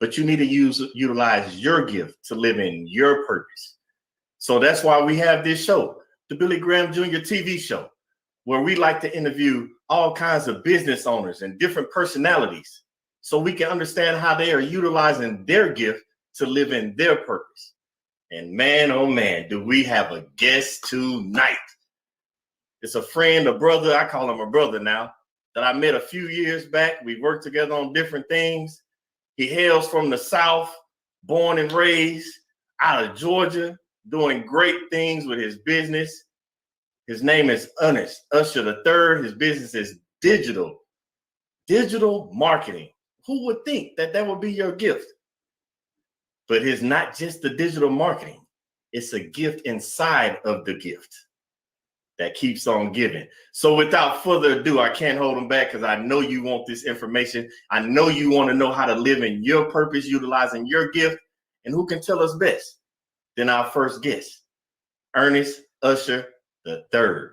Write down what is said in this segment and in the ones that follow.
but you need to utilize your gift to live in your purpose. So that's why we have this show, the Billy Graham Jr. TV show, where we like to interview all kinds of business owners and different personalities so we can understand how they are utilizing their gift to live in their purpose. And man, oh man, do we have a guest tonight. It's a friend, a brother, I call him a brother now, that I met a few years back. We worked together on different things. He hails from the South, born and raised out of Georgia, doing great things with his business. His name is Ernest Usher III. His business is digital marketing. Who would think that that would be your gift? But it's not just the digital marketing. It's a gift inside of the gift that keeps on giving. So without further ado, I can't hold him back because I know you want this information. I know you want to know how to live in your purpose, utilizing your gift. And who can tell us best than our first guest, Ernest Usher III.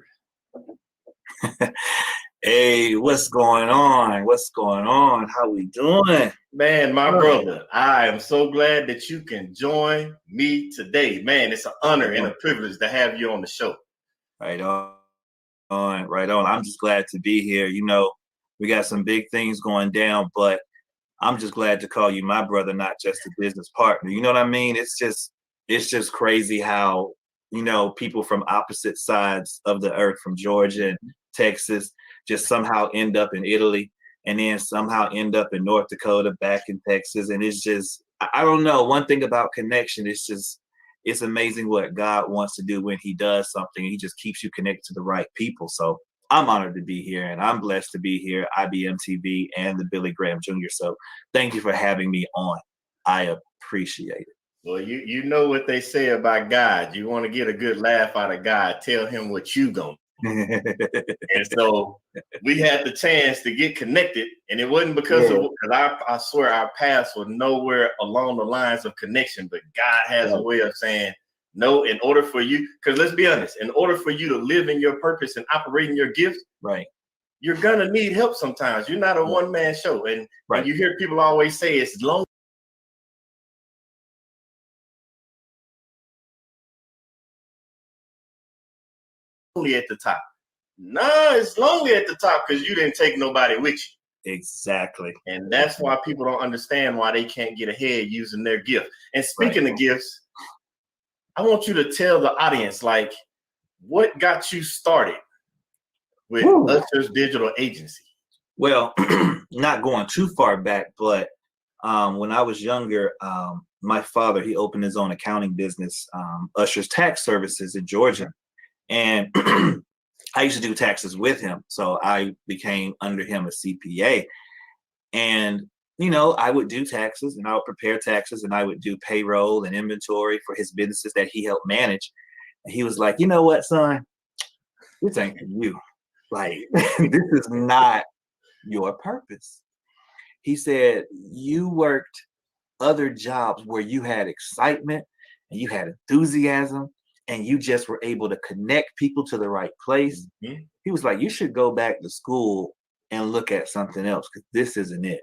Hey, what's going on? What's going on? How we doing? Man, my brother, I am so glad that you can join me today. Man, it's an honor and a privilege to have you on the show. Right on. I'm just glad to be here. You know, we got some big things going down, but I'm just glad to call you my brother, not just a business partner. You know what I mean? It's just crazy how, you know, people from opposite sides of the earth, from Georgia and Texas, just somehow end up in Italy and then somehow end up in North Dakota, back in Texas. And it's just, I don't know. One thing about connection, it's amazing what God wants to do when he does something. He just keeps you connected to the right people. So I'm honored to be here and I'm blessed to be here, IBM TV and the Billy Graham Jr. So thank you for having me on. I appreciate it. Well, you know what they say about God. You want to get a good laugh out of God, tell him what you gonna do. And so we had the chance to get connected, and it wasn't because of, I swear our paths were nowhere along the lines of connection, but God has a way of saying, no, in order for you, because let's be honest, in order for you to live in your purpose and operate in your gift, right, you're gonna need help sometimes. You're not a one-man show. And you hear people always say it's lonely at the top. No, it's lonely at the top because you didn't take nobody with you. Exactly. And that's why people don't understand why they can't get ahead using their gift. And speaking of gifts, I want you to tell the audience, like, what got you started with Usher's Digital Agency? Well, not going too far back, but when I was younger, my father, he opened his own accounting business, Usher's Tax Services in Georgia. And I used to do taxes with him. So I became under him a CPA. And, you know, I would do taxes and I would prepare taxes and I would do payroll and inventory for his businesses that he helped manage. And he was like, you know what, son, this ain't for you. Like, this is not your purpose. He said, you worked other jobs where you had excitement and you had enthusiasm and you just were able to connect people to the right place. Mm-hmm. He was like, you should go back to school and look at something else because this isn't it.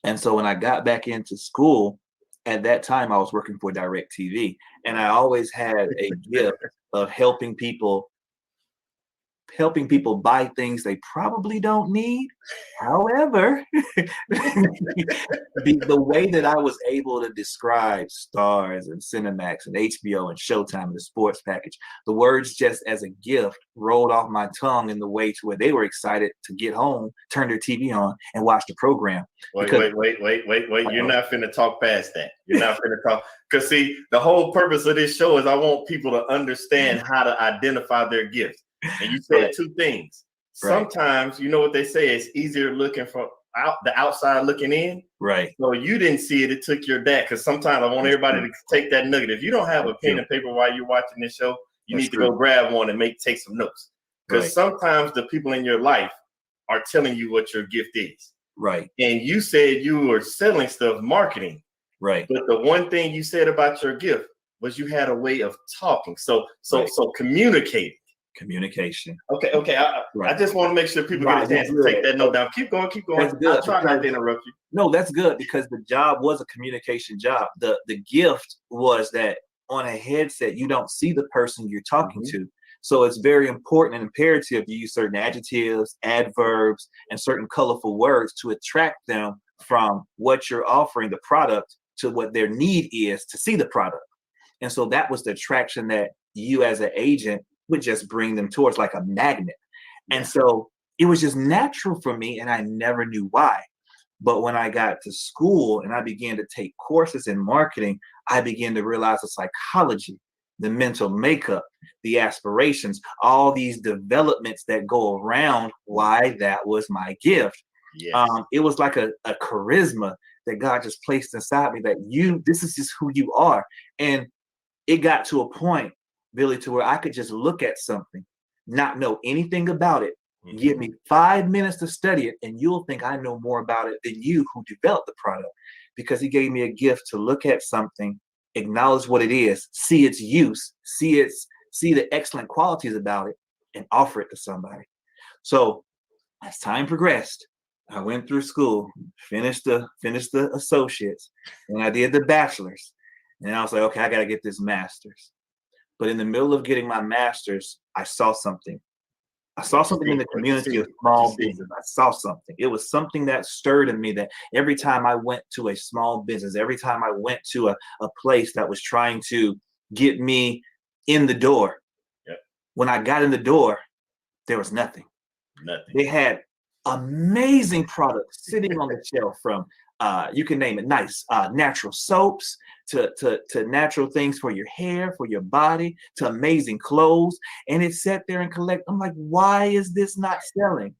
And so when I got back into school, at that time I was working for DirecTV, and I always had a gift of helping people buy things they probably don't need. However, the way that I was able to describe Starz and Cinemax and HBO and Showtime and the sports package, the words just as a gift rolled off my tongue in the way to where they were excited to get home, turn their TV on, and watch the program. Wait. You're not finna talk past that. You're not finna talk. Because see, the whole purpose of this show is I want people to understand how to identify their gifts. And you said two things. Sometimes, you know what they say, it's easier looking from the outside looking in. Right. So you didn't see it. It took your dad. Because sometimes I want everybody to take that nugget. If you don't have a pen and paper while you're watching this show, you need to go grab one and take some notes. Because sometimes the people in your life are telling you what your gift is. Right. And you said you were selling stuff, marketing. Right. But the one thing you said about your gift was you had a way of talking. So communicating. Communication. Okay. I Right. just want to make sure people Right, get a chance that's to take good. that note down. Keep going. That's good, I'll try not to because interrupt you. no, that's good, because the job was a communication job. The gift was that on a headset, you don't see the person you're talking Mhm. to. So it's very important and imperative you use certain adjectives, adverbs, and certain colorful words to attract them from what you're offering, the product, to what their need is to see the product. And so that was the attraction that you as an agent would just bring them towards, like a magnet. And Yeah. so it was just natural for me, and I never knew why. But when I got to school and I began to take courses in marketing, I began to realize the psychology, the mental makeup, the aspirations, all these developments that go around why that was my gift. Yes. It was like a charisma that God just placed inside me, that this is just who you are. And it got to a point, Billy, to where I could just look at something, not know anything about it. Give Mhm. me 5 minutes to study it, and you'll think I know more about it than you who developed the product, because he gave me a gift to look at something, acknowledge what it is, see its use, see the excellent qualities about it, and offer it to somebody. So as time progressed, I went through school, finished the associates, and I did the bachelor's. And I was like, okay, I got to get this master's. But in the middle of getting my master's, I saw something. I saw something in the What you community see? of What you small see? business. I saw something. It was something that stirred in me, that every time I went to a small business, every time I went to a place that was trying to get me in the door, Yep. when I got in the door, there was nothing. Nothing. They had amazing products sitting on the shelf, from you can name it, nice natural soaps to natural things for your hair, for your body, to amazing clothes. And it sat there and collect. I'm like, why is this not selling?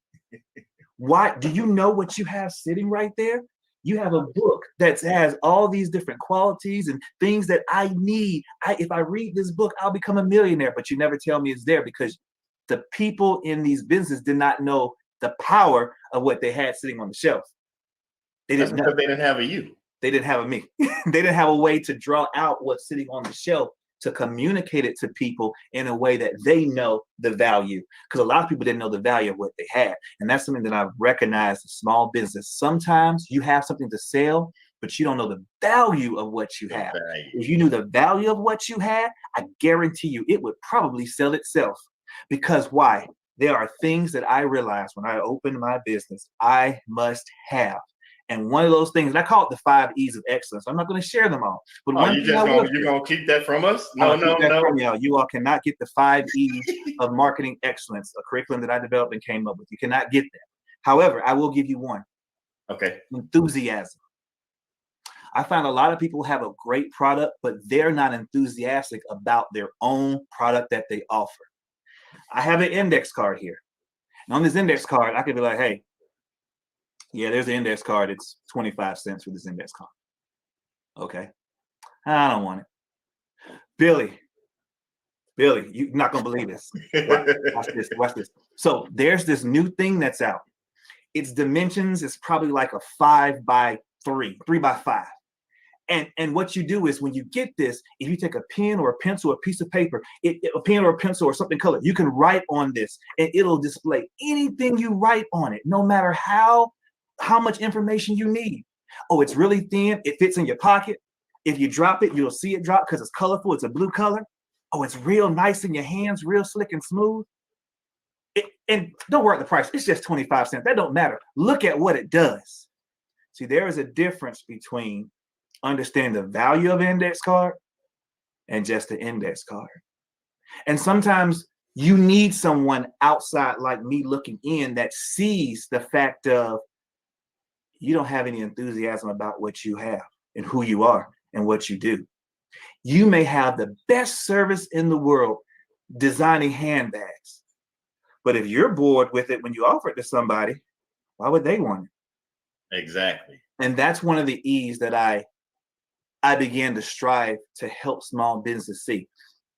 Why do you know what you have sitting right there? You have a book that has all these different qualities and things that I need. If I read this book, I'll become a millionaire. But you never tell me it's there, because the people in these businesses did not know the power of what they had sitting on the shelf. They That's didn't know. because they didn't have a you. They didn't have a me. They didn't have a way to draw out what's sitting on the shelf, to communicate it to people in a way that they know the value. Because a lot of people didn't know the value of what they had. And that's something that I've recognized in small business. Sometimes you have something to sell, but you don't know the value of what you The have. value. If you knew the value of what you had, I guarantee you it would probably sell itself. Because why? There are things that I realized when I opened my business I must have. And one of those things, and I call it the 5 E's of excellence. I'm not going to share them all, but Oh, one you thing I just will gonna share, keep that from us? I'm No, gonna keep no, that no. from y'all. You all cannot get the 5 E's of marketing excellence, a curriculum that I developed and came up with. You cannot get that. However, I will give you one: Okay. enthusiasm. I find a lot of people have a great product, but they're not enthusiastic about their own product that they offer. I have an index card here. And on this index card, I could be like, hey, yeah, there's an index card. It's 25 cents for this index card. Okay. I don't want it. Billy, you're not going to believe this. Watch this. Watch this. So there's this new thing that's out. Its dimensions is probably like a 5 by 3, 3 by 5. And what you do is, when you get this, if you take a pen or a pencil or a piece of paper, a pen or a pencil or something colored, you can write on this, and it'll display anything you write on it, no matter how much information you need. Oh, it's really thin. It fits in your pocket. If you drop it, you'll see it drop because it's colorful. It's a blue color. Oh, it's real nice in your hands, real slick and smooth. And don't worry about the price. It's just 25 cents. That don't matter. Look at what it does. See, there is a difference between understanding the value of an index card and just the index card. And sometimes you need someone outside like me looking in that sees the fact of you don't have any enthusiasm about what you have and who you are and what you do. You may have the best service in the world designing handbags, but if you're bored with it when you offer it to somebody, why would they want it? Exactly. And that's one of the E's that I began to strive to help small businesses see.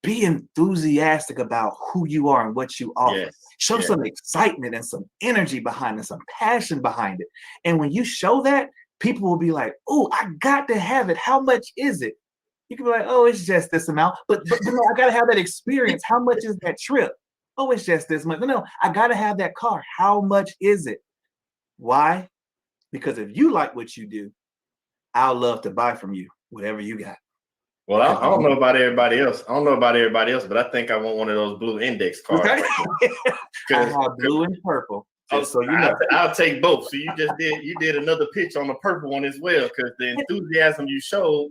Be enthusiastic about who you are and what you offer. Yes. Show some excitement and some energy behind it, some passion behind it. And when you show that, people will be like, oh, I got to have it. How much is it? You can be like, oh, it's just this amount. But no, I got to have that experience. How much is that trip? Oh, it's just this much. No, I gotta have that car. How much is it? Why? Because if you like what you do, I'll love to buy from you whatever you got. Well, I don't know about everybody else. I don't know about everybody else, but I think I want one of those blue index cards. Okay. I have blue and purple. So you know, I'll take both. So you did another pitch on the purple one as well, because the enthusiasm you showed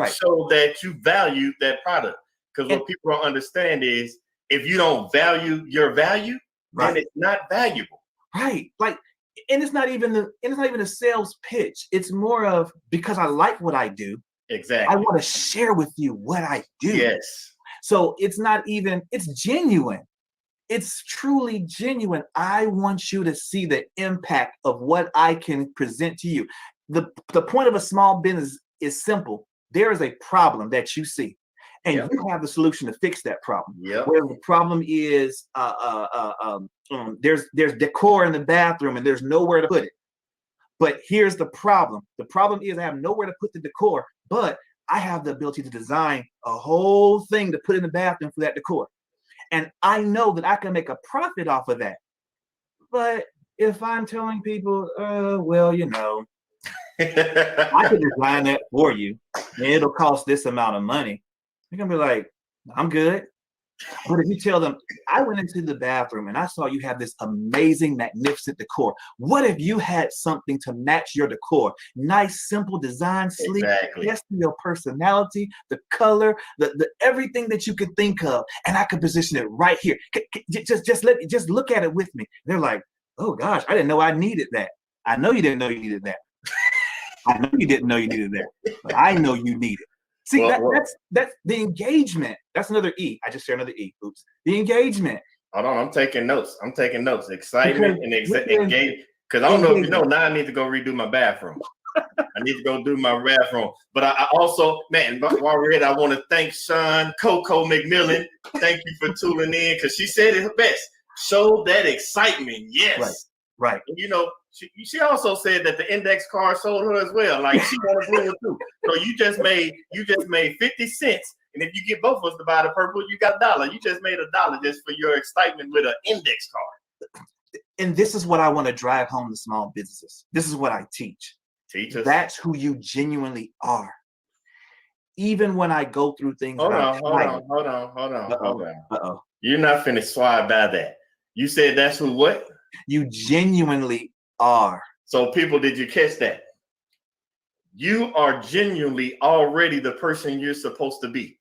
showed that you value that product. Because what people don't understand is if you don't value your value, then it's not valuable. Right. Like, and it's not even a sales pitch. It's more of because I like what I do. Exactly. I want to share with you what I do. Yes. So it's not even, it's genuine. It's truly genuine. I want you to see the impact of what I can present to you. The point of a small business is simple. There is a problem that you see, and you have the solution to fix that problem. Where the problem is, there's decor in the bathroom and there's nowhere to put it. But here's the problem. The problem is I have nowhere to put the decor, but I have the ability to design a whole thing to put in the bathroom for that decor. And I know that I can make a profit off of that. But if I'm telling people, well, you know, I can design that for you and it'll cost this amount of money, you're gonna be like, I'm good. But if you tell them, I went into the bathroom and I saw you have this amazing, magnificent decor. What if you had something to match your decor? Nice, simple design, sleek, yes to your personality, the color, the everything that you could think of, and I could position it right here. Just look at it with me. They're like, oh gosh, I didn't know I needed that. I know you didn't know you needed that. I know you didn't know you needed that, but I know you need it. See, that's the engagement. That's another E. I just shared another E. Oops. The engagement. Hold on, I'm taking notes. Excitement and engagement. Because I don't know if you know, now I need to go redo my bathroom. I need to go do my bathroom. But I also, man, while we're at it, I want to thank Sean Coco McMillan. Thank you for tuning in, because she said it best. Show that excitement. Yes. Right. And you know, she also said that the index card sold her as well. Like she wanted blue too. So you just made 50 cents. And if you get both of us to buy the purple, you got $1. You just made $1 just for your excitement with an index card. And this is what I want to drive home to small businesses. This is what I teach. Teach us. That's who you genuinely are. Even when I go through things. Hold on. You're not finna swab by that. You said that's who what? You genuinely are. So people, did you catch that? You are genuinely already the person you're supposed to be.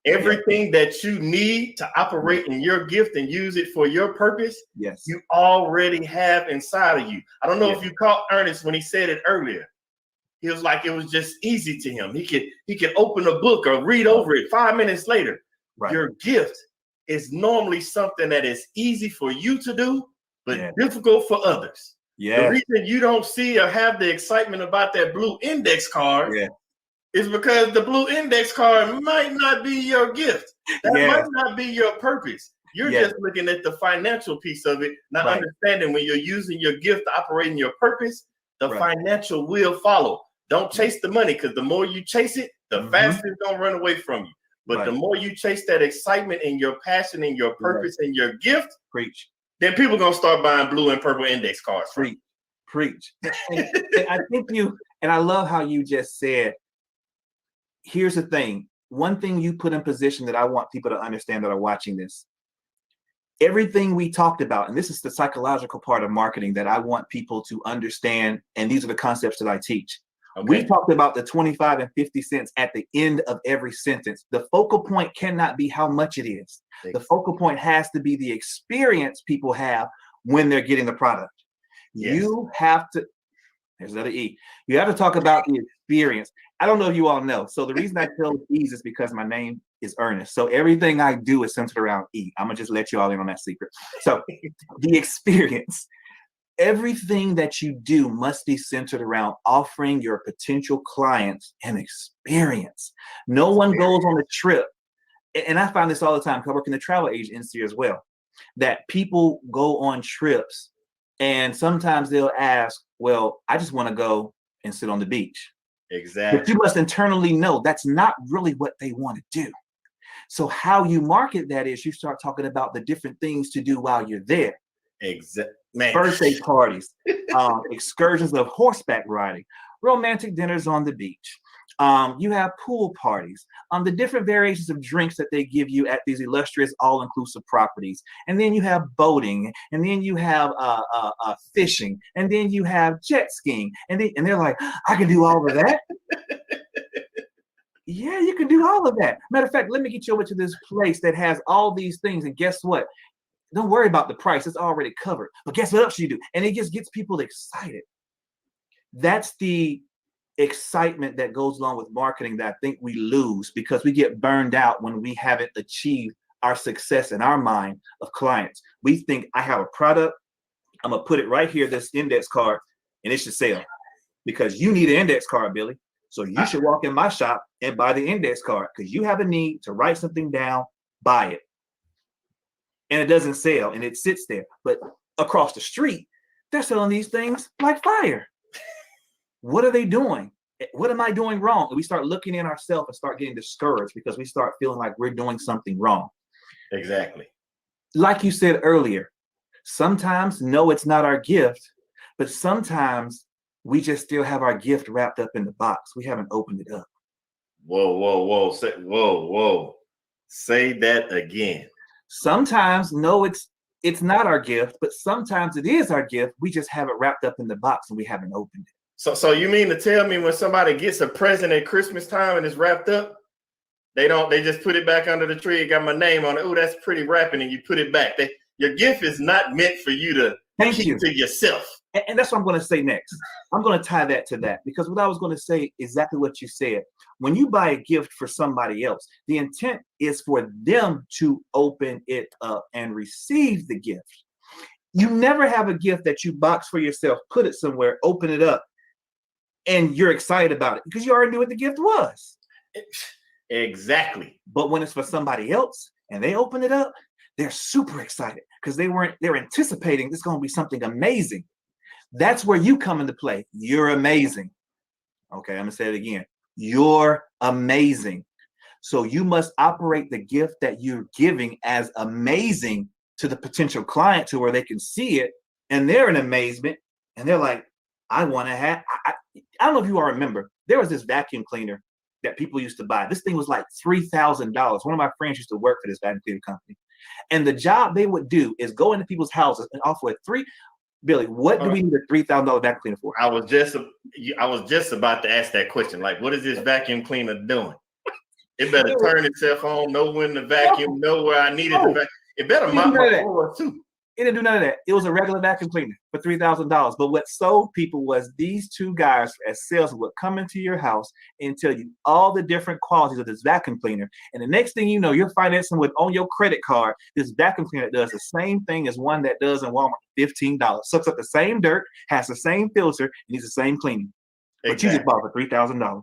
Everything that you need to operate in your gift and use it for your purpose, you already have inside of you. I don't know if you caught Ernest when he said it earlier. He was like, it was just easy to him. He could open a book or read over it 5 minutes later. Your gift is normally something that is easy for you to do, but difficult for others. The reason you don't see or have the excitement about that blue index card is because the blue index card might not be your gift. That might not be your purpose. You're just looking at the financial piece of it, not understanding when you're using your gift to operate in your purpose, the financial will follow. Don't chase the money, because the more you chase it, the faster it's going to run away from you. But the more you chase that excitement and your passion and your purpose and your gift, then people are going to start buying blue and purple index cards. Preach. And I think and I love how you just said, here's the thing. One thing you put in position that I want people to understand that are watching this. Everything we talked about, and this is the psychological part of marketing that I want people to understand, and these are the concepts that I teach. We talked about the 25 and 50 cents at the end of every sentence. The focal point cannot be how much it is. The focal point has to be the experience people have when they're getting the product. You have to, there's another E. You have to talk about the experience. I don't know if you all know. So the reason I tell E's is because my name is Ernest. So everything I do is centered around E. I'm gonna just let you all in on that secret. So the experience. Everything that you do must be centered around offering your potential clients an experience. No one goes on a trip, and I find this all the time because I work in the travel agency as well, that people go on trips and sometimes they'll ask, well, I just want to go and sit on the beach. Exactly. But you must internally know that's not really what they want to do. So how you market that is you start talking about the different things to do while you're there. Man. Birthday parties, excursions of horseback riding, romantic dinners on the beach. You have pool parties, the different variations of drinks that they give you at these illustrious all-inclusive properties. And then you have boating, and then you have fishing, and then you have jet skiing. And they're like, I can do all of that. Yeah, you can do all of that. Matter of fact, let me get you over to this place that has all these things. And guess what? Don't worry about the price. It's already covered. But guess what else you do? And it just gets people excited. That's the excitement that goes along with marketing that I think we lose because we get burned out when we haven't achieved our success in our mind of clients. We think I have a product. I'm going to put it right here, this index card, and it should sell because you need an index card, Billy. So you should walk in my shop and buy the index card because you have a need to write something down, buy it. And it doesn't sell and it sits there. But across the street, they're selling these things like fire. What are they doing? What am I doing wrong? And we start looking in ourselves and start getting discouraged because we start feeling like we're doing something wrong. Exactly. Like you said earlier, sometimes, no, it's not our gift, but sometimes we just still have our gift wrapped up in the box. We haven't opened it up. Whoa. Whoa. Say that again. Sometimes, no, it's not our gift, but sometimes it is our gift. We just have it wrapped up in the box and we haven't opened it. So you mean to tell me when somebody gets a present at Christmas time and it's wrapped up, they just put it back under the tree, it got my name on it. Oh, that's pretty wrapping, and you put it back. Your gift is not meant for you to keep to yourself. And that's what I'm going to say next. I'm going to tie that to that because what I was going to say exactly what you said. When you buy a gift for somebody else, the intent is for them to open it up and receive the gift. You never have a gift that you box for yourself, put it somewhere, open it up, and you're excited about it because you already knew what the gift was. Exactly. But when it's for somebody else and they open it up, they're super excited because they're anticipating it's going to be something amazing. That's where you come into play. You're amazing. Okay, I'm going to say it again. You're amazing. So you must operate the gift that you're giving as amazing to the potential client to where they can see it and they're in amazement and they're like, I want to have, I don't know if you all remember, there was this vacuum cleaner that people used to buy. This thing was like $3,000. One of my friends used to work for this vacuum cleaner company. And the job they would do is go into people's houses and offer Billy, what do we need a $3,000 vacuum cleaner for? I was just about to ask that question. Like, what is this vacuum cleaner doing? It better turn itself on, know when to vacuum, know where I need it to vacuum. It better mop my floor too. It didn't do none of that. It was a regular vacuum cleaner for $3,000. But what sold people was these two guys as salesmen would come into your house and tell you all the different qualities of this vacuum cleaner. And the next thing you know, you're financing with on your credit card this vacuum cleaner that does the same thing as one that does in Walmart, $15. Sucks up the same dirt, has the same filter, and needs the same cleaning. But you just bought for $3,000.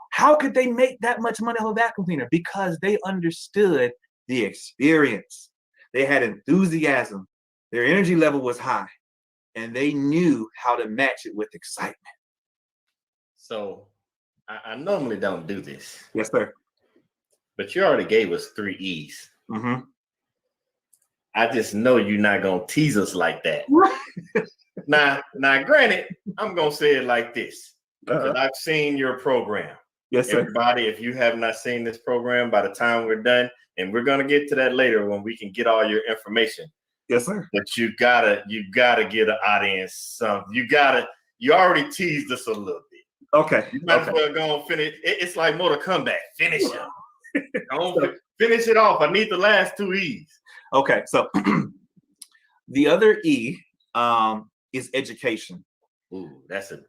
How could they make that much money on a vacuum cleaner? Because they understood the experience. They had enthusiasm. Their energy level was high, and they knew how to match it with excitement. So I normally don't do this. Yes, sir. But you already gave us 3 E's. Mm-hmm. I just know you're not going to tease us like that. Now, granted, I'm going to say it like this. Because I've seen your program. Yes, sir. Everybody, if you have not seen this program, by the time we're done, and we're going to get to that later when we can get all your information. Yes, sir. But you gotta get an audience some. You already teased us a little bit. Okay. You might as well go and finish. It's like Mortal Kombat. Finish it. Finish it off. I need the last 2 E's. Okay. So the other E is education. Ooh, that's a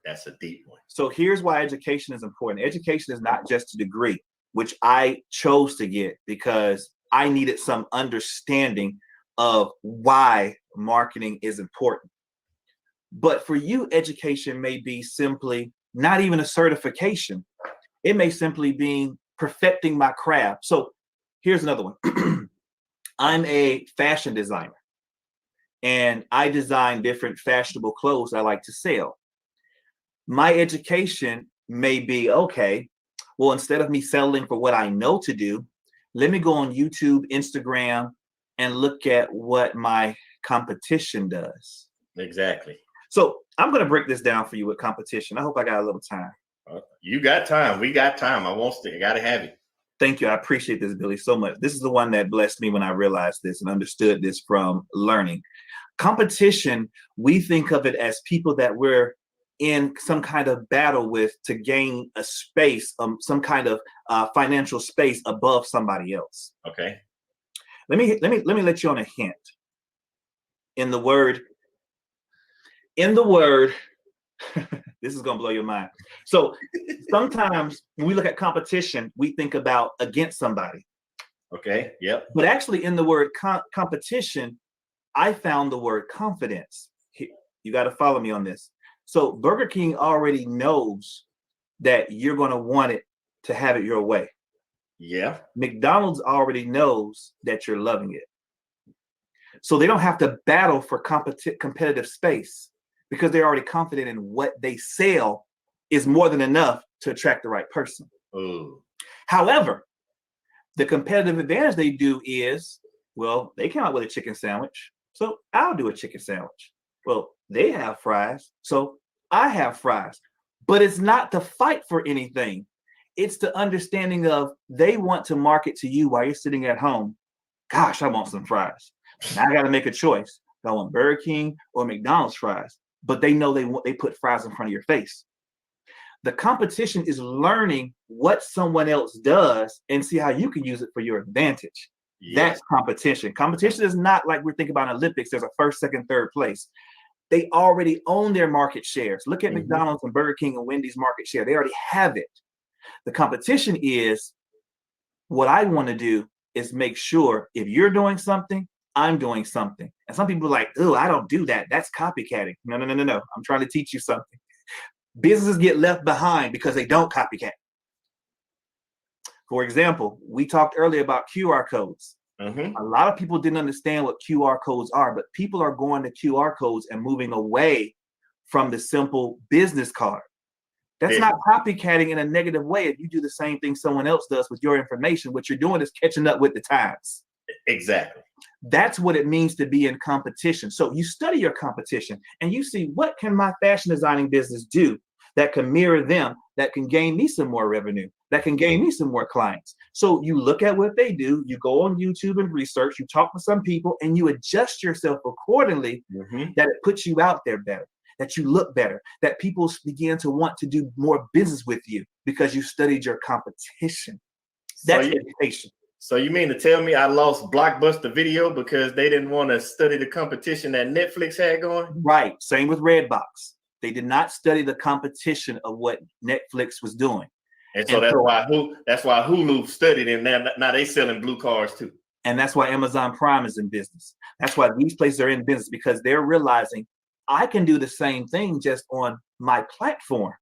deep one. So here's why education is important. Education is not just a degree, which I chose to get because I needed some understanding of why marketing is important. But for you, education may be simply not even a certification. It may simply be perfecting my craft. So here's another one. I'm a fashion designer and I design different fashionable clothes I like to sell. My education may be, okay, well, instead of me settling for what I know to do, let me go on YouTube, Instagram, and look at what my competition does. Exactly. So I'm going to break this down for you with competition. I hope I got a little time. You got time. We got time. I got to have it. Thank you. I appreciate this, Billy, so much. This is the one that blessed me when I realized this and understood this from learning. Competition, we think of it as people that we're in some kind of battle with to gain a space, some kind of financial space above somebody else. Okay. Let me let you on a hint. In the word, this is gonna blow your mind. So sometimes when we look at competition, we think about against somebody. Okay. Yep. But actually, in the word competition, I found the word confidence. You got to follow me on this. So Burger King already knows that you're going to want it to have it your way. Yeah. McDonald's already knows that you're loving it. So they don't have to battle for competitive space because they're already confident in what they sell is more than enough to attract the right person. Ooh. However, the competitive advantage they do is, well, they came out with a chicken sandwich, so I'll do a chicken sandwich. Well, they have fries, so I have fries. But it's not to fight for anything. It's the understanding of they want to market to you while you're sitting at home. Gosh, I want some fries. Now I got to make a choice. Do I want Burger King or McDonald's fries? But they know they put fries in front of your face. The competition is learning what someone else does and see how you can use it for your advantage. Yes. That's competition. Competition is not like we're thinking about Olympics. There's a first, second, third place. They already own their market shares. Look at McDonald's and Burger King and Wendy's market share. They already have it. The competition is what I want to do is make sure if you're doing something, I'm doing something. And some people are like, oh, I don't do that. That's copycatting. No. I'm trying to teach you something. Businesses get left behind because they don't copycat. For example, we talked earlier about QR codes. A lot of people didn't understand what QR codes are, but people are going to QR codes and moving away from the simple business card. That's not copycatting in a negative way. If you do the same thing someone else does with your information, what you're doing is catching up with the times. Exactly. That's what it means to be in competition. So you study your competition and you see, what can my fashion designing business do that can mirror them, that can gain me some more revenue, that can gain me some more clients. So you look at what they do, you go on YouTube and research, you talk to some people, and you adjust yourself accordingly that it puts you out there better, that you look better, that people begin to want to do more business with you because you studied your competition. That's education. So you mean to tell me I lost Blockbuster Video because they didn't want to study the competition that Netflix had going? Right. Same with Redbox. They did not study the competition of what Netflix was doing. And so that's why Hulu studied, and now they selling blue cars too. And that's why Amazon Prime is in business. That's why these places are in business, because they're realizing I can do the same thing just on my platform.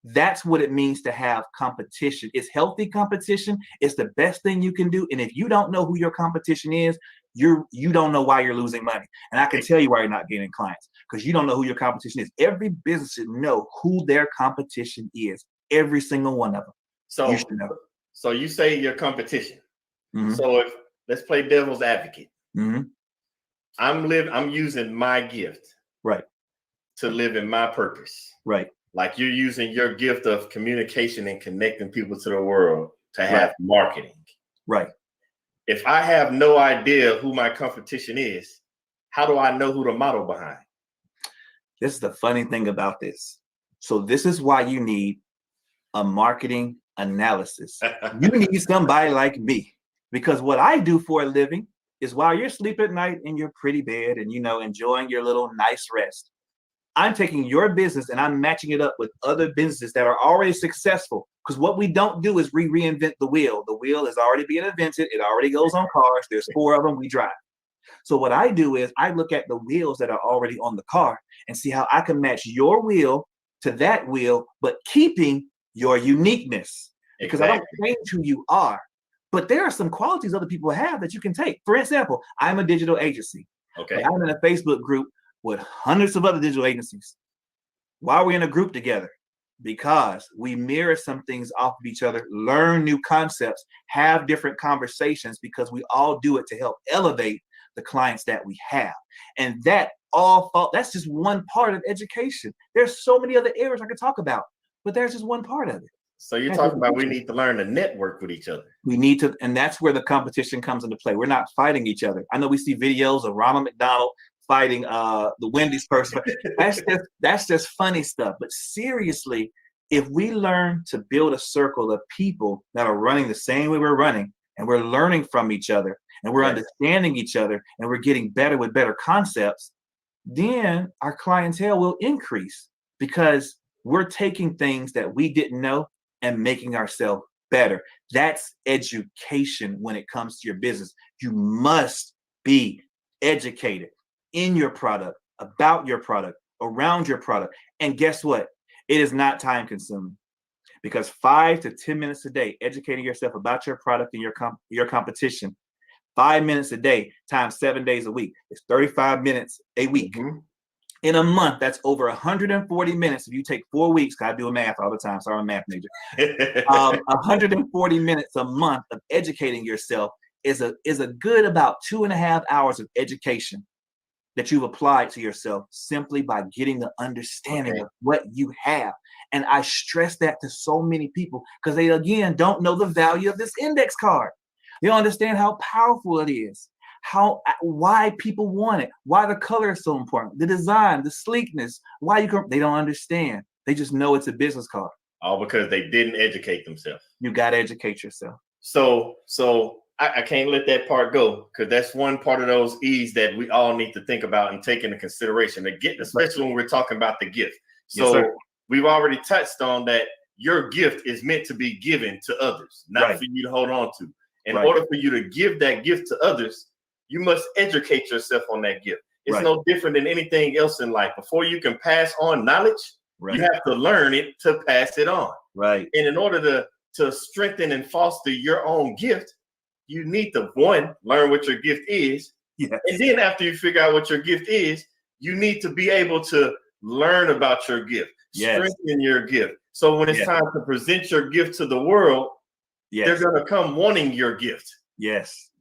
That's what it means to have competition. It's healthy competition. It's the best thing you can do. And if you don't know who your competition is, you don't know why you're losing money. And I can tell you why you're not gaining clients, because you don't know who your competition is. Every business should know who their competition is. Every single one of them. So you should know. So you say your competition. So let's play devil's advocate. I'm using my gift to live in my purpose. Like you're using your gift of communication and connecting people to the world to have marketing. If I have no idea who my competition is, how do I know who the model behind? This is the funny thing about this. So this is why you need a marketing analysis. You need somebody like me, because what I do for a living is while you're asleep at night in your pretty bed and, enjoying your little nice rest, I'm taking your business and I'm matching it up with other businesses that are already successful. Because what we don't do is reinvent the wheel. The wheel is already being invented. It already goes on cars. There's 4 of them we drive. So what I do is I look at the wheels that are already on the car and see how I can match your wheel to that wheel, but keeping your uniqueness. Because I don't change who you are, but there are some qualities other people have that you can take. For example, I'm a digital agency. I'm in a Facebook group with hundreds of other digital agencies. Why are we in a group together? because we mirror some things off of each other, learn new concepts, have different conversations, because we all do it to help elevate the clients that we have. And that's just one part of education. There's so many other areas I could talk about, but there's just one part of it. So you're talking about we need to learn to network with each other. We need to, and that's where the competition comes into play. We're not fighting each other. I know we see videos of Ronald McDonald fighting the Wendy's person. That's just funny stuff. But seriously, if we learn to build a circle of people that are running the same way we're running, and we're learning from each other, and we're understanding each other, and we're getting better with better concepts, then our clientele will increase, because we're taking things that we didn't know and making ourselves better. That's education when it comes to your business. You must be educated in your product, about your product, around your product. And guess what? It is not time consuming, because 5 to 10 minutes a day educating yourself about your product and your competition, 5 minutes a day times 7 days a week, is 35 minutes a week. In a month, that's over 140 minutes. If you take 4 weeks, I do math all the time, so I'm a math major. 140 minutes a month of educating yourself is a good about 2.5 hours of education that you've applied to yourself simply by getting the understanding of what you have. And I stress that to so many people, because they, again, don't know the value of this index card. They don't understand how powerful it is, why people want it, why the color is so important, the design, the sleekness, they don't understand. They just know it's a business card. All because they didn't educate themselves. You got to educate yourself. So I can't let that part go, because that's one part of those E's that we all need to think about and take into consideration, especially when we're talking about the gift. So we've already touched on that your gift is meant to be given to others, not for you to hold on to. In order for you to give that gift to others, you must educate yourself on that gift. It's no different than anything else in life. Before you can pass on knowledge, you have to learn it to pass it on. And in order to strengthen and foster your own gift, you need to, one, learn what your gift is. And then after you figure out what your gift is, you need to be able to learn about your gift, strengthen your gift. So when it's time to present your gift to the world, they're going to come wanting your gift.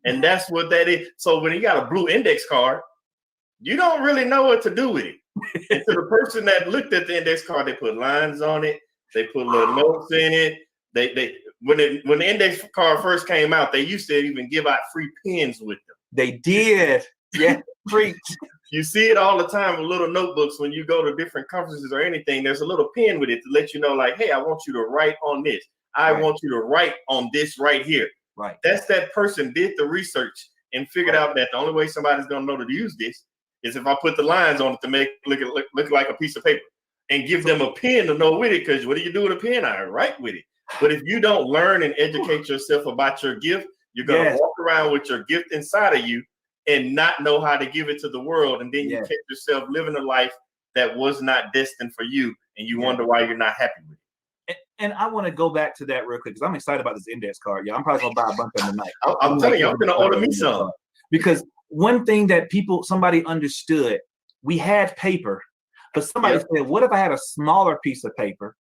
And that's what that is. So when you got a blue index card, you don't really know what to do with it. And to the person that looked at the index card, they put lines on it. They put little notes in it. When the index card first came out, they used to even give out free pens with them. They did. Free. You see it all the time with little notebooks when you go to different conferences or anything. There's a little pen with it to let you know, like, hey, I want you to write on this. I want you to write on this right here. That's that person did the research and figured out that the only way somebody's going to know to use this is if I put the lines on it to make it look like a piece of paper, and give them a pen to know with it. Because what do you do with a pen? I write with it. But if you don't learn and educate yourself about your gift, you're going to walk around with your gift inside of you and not know how to give it to the world. And then you catch yourself living a life that was not destined for you. And you wonder why you're not happy with it. And I want to go back to that real quick, because I'm excited about this index card. I'm probably going to buy a bunch of them tonight. I'm telling you, I'm going to order me some. Because one thing that somebody understood, we had paper, but somebody said, what if I had a smaller piece of paper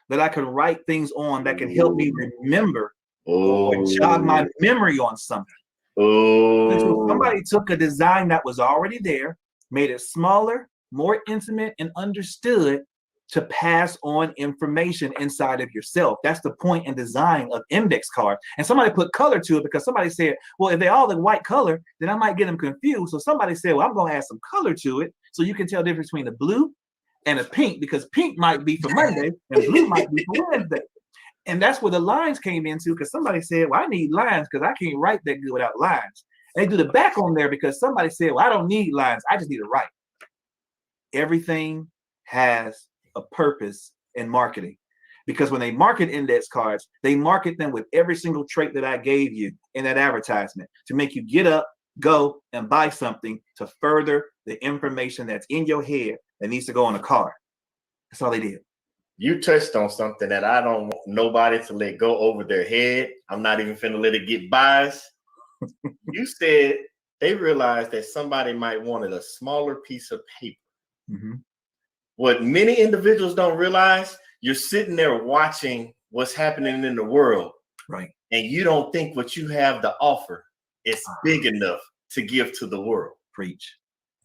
that I could write things on that can help me remember or jog my memory on something? So somebody took a design that was already there, made it smaller, more intimate, and understood to pass on information inside of yourself. That's the point and design of index card. And somebody put color to it, because somebody said, well, if they all the white color, then I might get them confused. So somebody said, well, I'm going to add some color to it so you can tell the difference between the blue and a pink, because pink might be for Monday and blue might be for Wednesday. And that's where the lines came into, because somebody said, well, I need lines because I can't write that good without lines. And they do the back on there because somebody said, well, I don't need lines. I just need to write. Everything has a purpose in marketing, because when they market index cards, they market them with every single trait that I gave you in that advertisement to make you get up, go, and buy something to further the information that's in your head that needs to go on a card. That's all they did. You touched on something that I don't want nobody to let go over their head. I'm not even finna let it get by us. You said they realized that somebody might wanted a smaller piece of paper. What many individuals don't realize, you're sitting there watching what's happening in the world, Right. and you don't think what you have to offer is big enough to give to the world. Preach.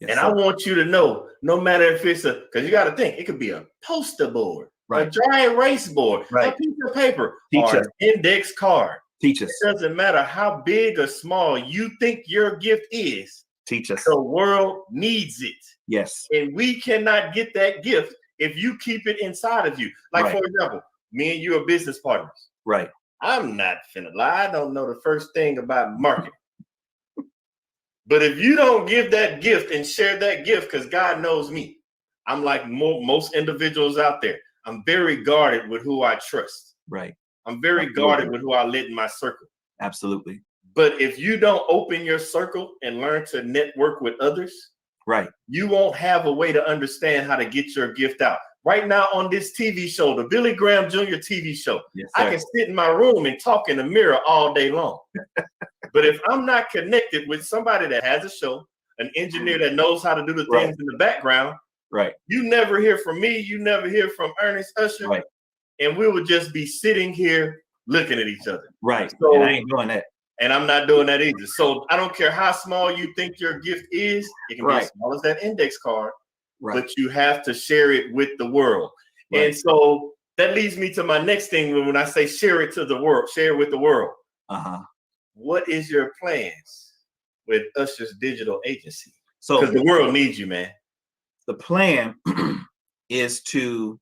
Yes, And sir. I want you to know, no matter if it's because you got to think, it could be a poster board, Right. a dry erase board, Right. a piece of paper, Teach or us. an index card. Teach us. It doesn't matter how big or small you think your gift is, Teach us. the world needs it. Yes. And we cannot get that gift if you keep it inside of you. Like, Right. for example, me and you are business partners. Right. I'm not finna lie. I don't know the first thing about marketing. But if you don't give that gift and share that gift, because God knows me, I'm like most individuals out there. I'm very guarded with who I trust. Right. I'm very Absolutely. guarded with who I let in my circle. Absolutely. But if you don't open your circle and learn to network with others, Right. you won't have a way to understand how to get your gift out. Right now on this TV show, the Billy Graham Jr. TV show, Yes, I sir. can sit in my room and talk in the mirror all day long. But if I'm not connected with somebody that has a show, an engineer that knows how to do the Right. things in the background, Right. you never hear from me. You never hear from Ernest Usher. Right. And we would just be sitting here looking at each other. Right. So- And I ain't doing that. And I'm not doing that either. So I don't care how small you think your gift is. It can be Right. as small as that index card, Right. but you have to share it with the world. Right. And so that leads me to my next thing when I say share it to the world, share it with the world. Uh-huh. What is your plans with Usher's digital agency? So Because the world needs you, man. the plan is to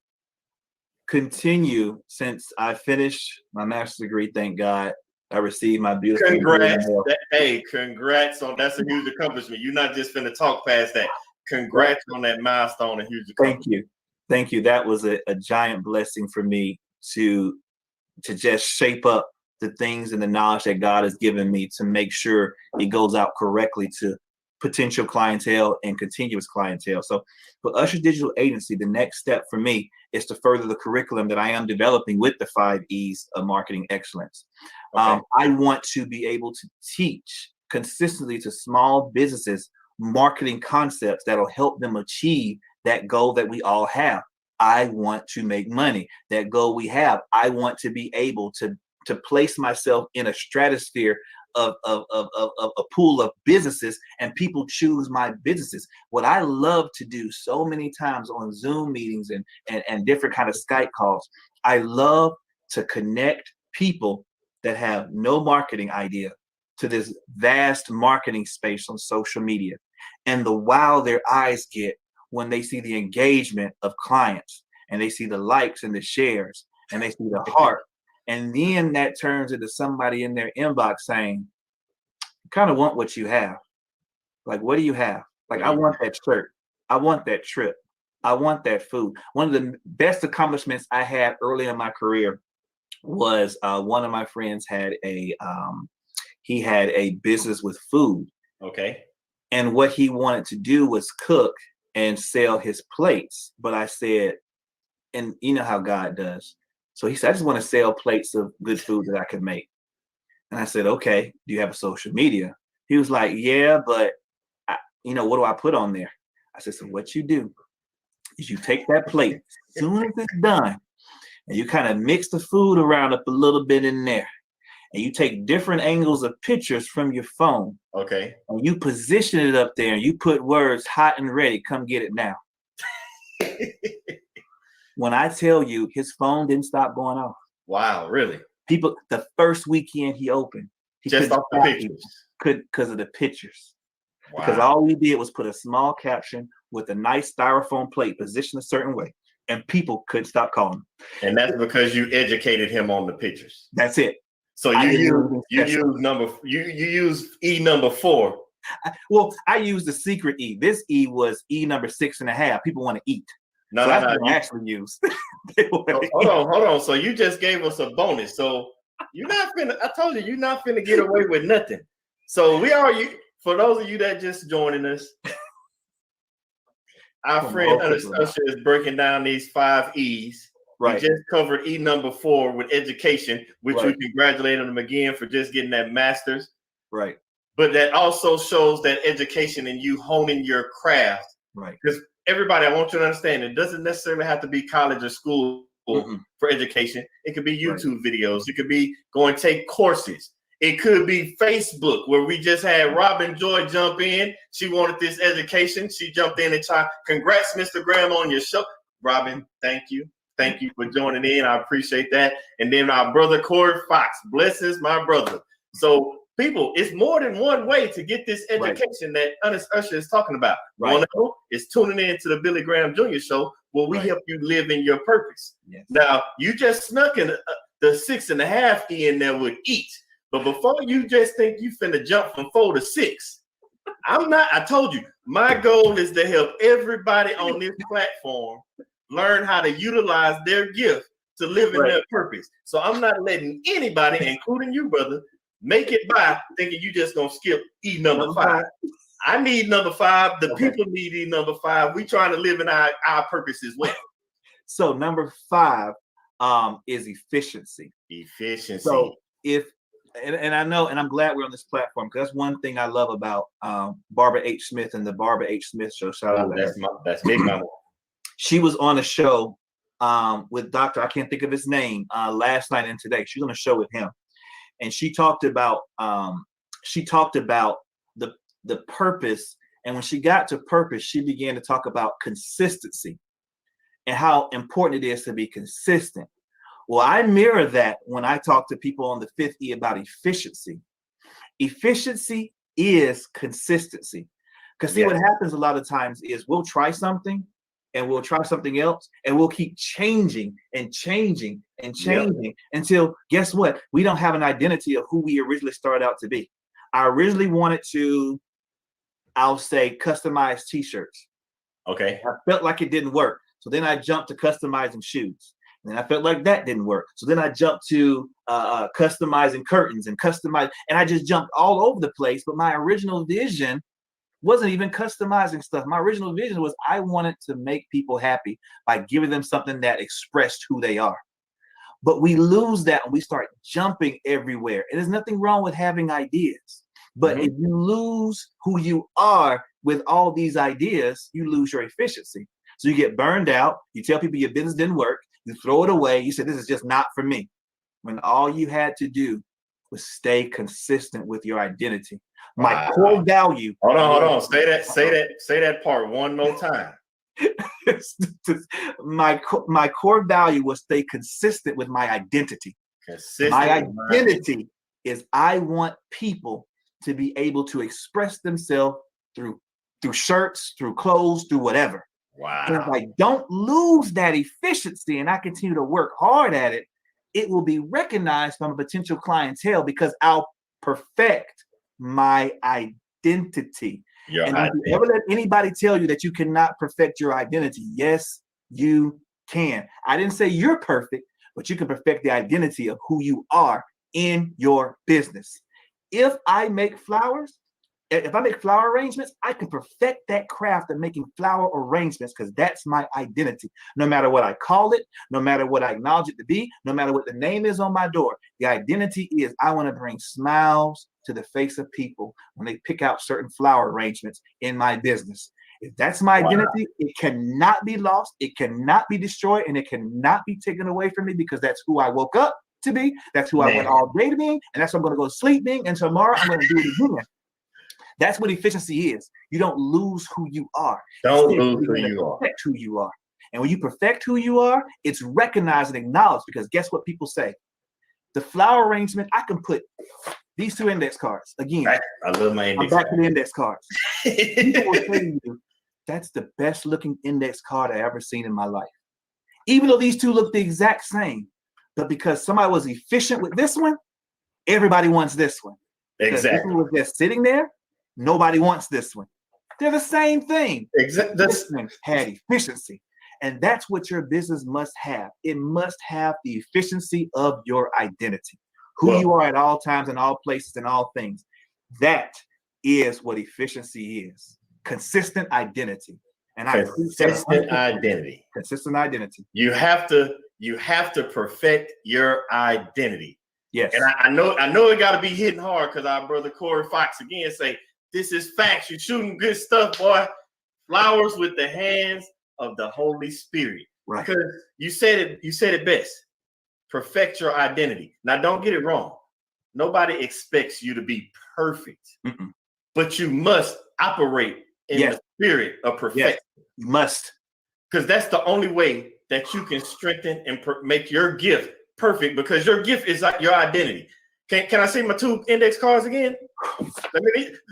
continue since I finished my master's degree. Thank God. I received my beautiful Congrats. degree. Hey, congrats on that's a huge accomplishment. You're not just finna talk past that. Congrats on that milestone, a huge accomplishment. Thank you. Thank you. That was a giant blessing for me to just shape up the things and the knowledge that God has given me to make sure it goes out correctly to potential clientele and continuous clientele. So for Usher Digital Agency, the next step for me is to further the curriculum that I am developing with the 5 E's of marketing excellence. Okay. I want to be able to teach consistently to small businesses marketing concepts that'll help them achieve that goal that we all have. I want to make money. That goal we have, I want to be able to place myself in a stratosphere of a pool of businesses, and people choose my businesses. What I love to do so many times on Zoom meetings and different kind of Skype calls, I love to connect people that have no marketing idea to this vast marketing space on social media. And the wow their eyes get when they see the engagement of clients and they see the likes and the shares and they see the heart. And then that turns into somebody in their inbox saying, I kind of want what you have. Like, what do you have? Like, I want that shirt. I want that trip. I want that food. One of the best accomplishments I had early in my career was one of my friends had he had a business with food. Okay. And what he wanted to do was cook and sell his plates. But I said, and you know how God does. So he said, I just want to sell plates of good food that I could make. And I said, okay, do you have a social media? He was like, yeah, but what do I put on there? I said, so what you do is you take that plate as soon as it's done, and you kind of mix the food around up a little bit in there. And you take different angles of pictures from your phone. Okay. And you position it up there and you put words hot and ready, come get it now. When I tell you his phone didn't stop going off. Wow, really? People, the first weekend he opened, he Just off the pictures. Because of the pictures. Wow. Because all we did was put a small caption with a nice styrofoam plate positioned a certain way, and people couldn't stop calling. And that's because you educated him on the pictures. That's it. So you use E number 4. I used the secret E. This E was E number 6.5. People want to eat. No, so no, that's no. what I actually use. Hold on. So you just gave us a bonus. So you're not finna. I told you you're not finna get away with nothing. So for those of you that just joining us, our friend Ernest Usher is breaking down these 5 E's. Right. We just covered E number 4 with education, which we congratulate him again for just getting that master's. Right. But that also shows that education and you honing your craft. Right. Because everybody, I want you to understand, it doesn't necessarily have to be college or school for education. It could be YouTube videos. It could be go and take courses. It could be Facebook, where we just had Robin Joy jump in. She wanted this education. She jumped in and tried. Congrats, Mr. Graham, on your show. Robin, thank you. Thank you for joining in. I appreciate that. And then our brother Corey Fox. Blesses my brother. So people, it's more than one way to get this education that Usher is talking about. One of them is tuning in to the Billy Graham Jr. Show, where we help you live in your purpose. Yes. Now, you just snuck in the 6.5 in there with eat. But before you just think you finna jump from 4 to 6, I told you, my goal is to help everybody on this platform learn how to utilize their gift to live in their purpose. So I'm not letting anybody, including you, brother, make it by thinking you just gonna skip E number 5. I need number 5. The people need E number 5. We trying to live in our purpose as well. So number 5 is efficiency. Efficiency. So and I know, and I'm glad we're on this platform, because that's one thing I love about Barbara H. Smith and the Barbara H. Smith Show. Shout out to her. That's big mama. She was on a show with Dr. I can't think of his name last night and today. She was on a show with him, and she talked about the purpose. And when she got to purpose, she began to talk about consistency and how important it is to be consistent. Well, I mirror that when I talk to people on the 5th E about efficiency. Efficiency is consistency. Because see, what happens a lot of times is we'll try something and we'll try something else and we'll keep changing and changing and changing until, guess what? We don't have an identity of who we originally started out to be. I originally wanted to, I'll say, customize t-shirts. Okay. I felt like it didn't work. So then I jumped to customizing shoes. And I felt like that didn't work. So then I jumped to customizing curtains and I just jumped all over the place. But my original vision wasn't even customizing stuff. My original vision was I wanted to make people happy by giving them something that expressed who they are. But we lose that when we start jumping everywhere. And there's nothing wrong with having ideas. But if you lose who you are with all these ideas, you lose your efficiency. So you get burned out. You tell people your business didn't work. You throw it away. You say, this is just not for me. When all you had to do was stay consistent with your identity. My core value. Hold on. Say that part one more time. My core value was stay consistent with my identity. My identity is I want people to be able to express themselves through shirts, through clothes, through whatever. Wow. And if I don't lose that efficiency and I continue to work hard at it, it will be recognized from a potential clientele because I'll perfect my identity. And if you ever let anybody tell you that you cannot perfect your identity, yes, you can. I didn't say you're perfect, but you can perfect the identity of who you are in your business. If I make flowers, if I make flower arrangements, I can perfect that craft of making flower arrangements because that's my identity. No matter what I call it, no matter what I acknowledge it to be, no matter what the name is on my door, the identity is I want to bring smiles to the face of people when they pick out certain flower arrangements in my business. If that's my identity, it cannot be lost, it cannot be destroyed, and it cannot be taken away from me because that's who I woke up to be, that's who I went all day to be, and that's what I'm going to go to sleep being, and tomorrow I'm going to do it again. That's what efficiency is. You don't lose who you are. Don't lose who you are. Perfect who you are. And when you perfect who you are, it's recognized and acknowledged because guess what people say? The flower arrangement, I can put these 2 index cards. Again, I love my index cards. I'm back to the index cards. People will tell you, that's the best looking index card I ever seen in my life. Even though these 2 look the exact same, but because somebody was efficient with this one, everybody wants this one. Exactly. This one was just sitting there. Nobody wants this one. They're the same thing. Exactly. This one had efficiency. And that's what your business must have. It must have the efficiency of your identity. Who you are at all times, in all places, in all things. That is what efficiency is. Consistent identity. And consistent identity. Consistent identity. You have to perfect your identity. Yes. And I know it got to be hitting hard because our brother Corey Fox again say, this is facts. You're shooting good stuff, boy. Flowers with the hands of the Holy Spirit. Right. Because you said it best. Perfect your identity. Now, don't get it wrong. Nobody expects you to be perfect, but you must operate in the spirit of perfection. Yes. You must. Because that's the only way that you can strengthen and make your gift perfect, because your gift is like your identity. Can I see my 2 index cards again?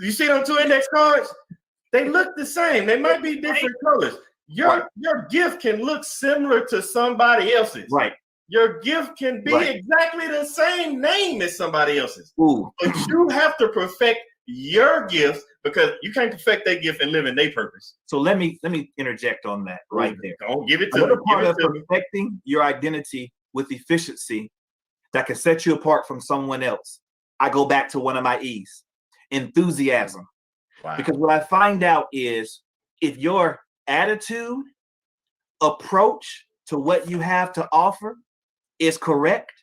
You see them 2 index cards? They look the same. They might be different colors. Your gift can look similar to somebody else's. Right. Your gift can be exactly the same name as somebody else's. Ooh. But you have to perfect your gifts, because you can't perfect their gift and live in their purpose. So let me interject on that right there. Don't give it to Another me. part of perfecting your identity with efficiency that can set you apart from someone else. I go back to one of my E's, enthusiasm. Wow. Because what I find out is if your attitude, approach to what you have to offer is correct,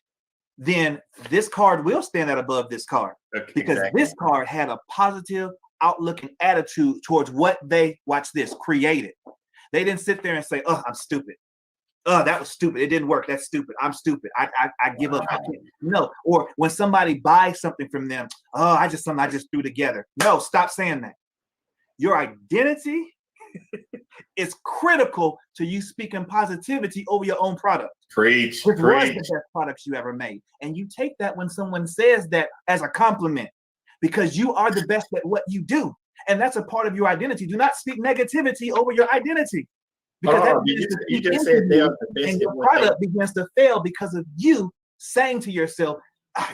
then this card will stand out above this card. Okay, because this card had a positive outlook and attitude towards what they, watch this, created. They didn't sit there and say, oh, I'm stupid. Oh, that was stupid. It didn't work. That's stupid. I'm stupid. I give up. I can't. No. Or when somebody buys something from them, oh, I just threw together. No, stop saying that. Your identity is critical to you speaking positivity over your own product. Preach. Which was the best products you ever made. And you take that when someone says that as a compliment, because you are the best at what you do. And that's a part of your identity. Do not speak negativity over your identity. Because you just said they are the best, and your product begins to fail because of you saying to yourself,